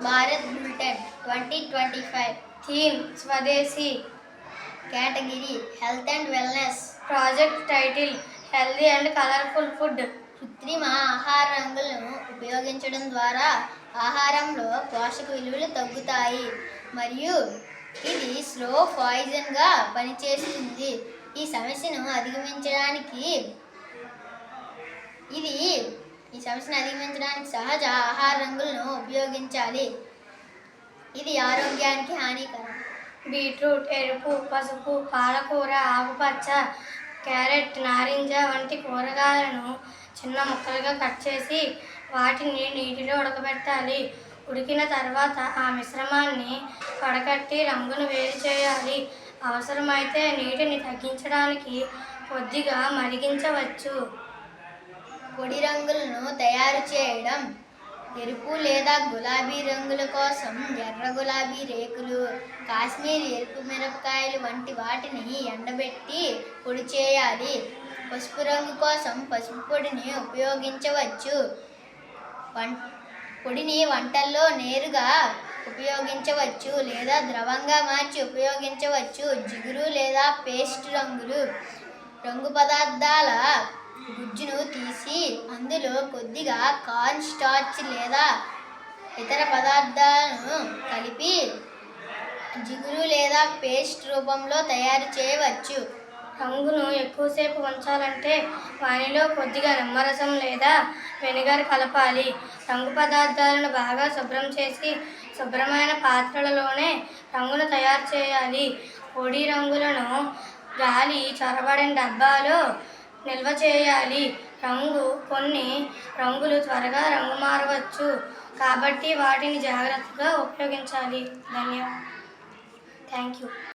Bharat bulletin 2025 theme స్వదేశీ category health and wellness project title healthy and colourful food కృత్రిమ ఆహార రంగులను ఉపయోగించడం ద్వారా ఆహారంలో పోషక విలువలు తగ్గుతాయి మరియు ఇది స్లో పాయిజన్గా పనిచేస్తుంది. ఈ సమస్యను అధిగమించడానికి సహజ ఆహార రంగులను ఉపయోగించాలి. ఇది ఆరోగ్యానికి హానికరం. బీట్రూట్ ఎరుపు, పసుపు, పాలకూర ఆకుపచ్చ, క్యారెట్ నారింజ వంటి కూరగాయలను చిన్న ముక్కలుగా కట్ చేసి వాటిని నీటిలో ఉడకబెట్టాలి. ఉడికిన తర్వాత ఆ మిశ్రమాన్ని వడకట్టి రంగును వేరు చేయాలి. అవసరమైతే నీటిని తగ్గించడానికి కొద్దిగా మరిగించవచ్చు. పొడి రంగులను తయారు చేయడం ఎరుపు లేదా గులాబీ రంగుల కోసం ఎర్ర గులాబీ రేకులు, కాశ్మీర్ ఎరుపు మిరపకాయలు వంటి వాటిని ఎండబెట్టి పొడి చేయాలి. పసుపు రంగు కోసం పసుపు పొడిని ఉపయోగించవచ్చు. పొడిని వంటల్లో నేరుగా ఉపయోగించవచ్చు లేదా ద్రవంగా మార్చి ఉపయోగించవచ్చు. జిగురు లేదా పేస్ట్ రంగు పదార్థాల గుజ్జును తీసి అందులో కొద్దిగా కార్న్ స్టార్చ్ లేదా ఇతర పదార్థాలను కలిపి జిగురు లేదా పేస్ట్ రూపంలో తయారు చేయవచ్చు. రంగును ఎక్కువసేపు ఉంచాలంటే వానిలో కొద్దిగా నిమ్మరసం లేదా వెనిగర్ కలపాలి. రంగు పదార్థాలను బాగా శుభ్రం చేసి శుభ్రమైన పాత్రలలోనే రంగును తయారు చేయాలి. పొడి రంగులను గాలి చొరబడిన డబ్బాలో నిల్వ చేయాలి. కొన్ని రంగులు త్వరగా రంగు మారవచ్చు కాబట్టి వాటిని జాగ్రత్తగా ఉపయోగించాలి. Thank you.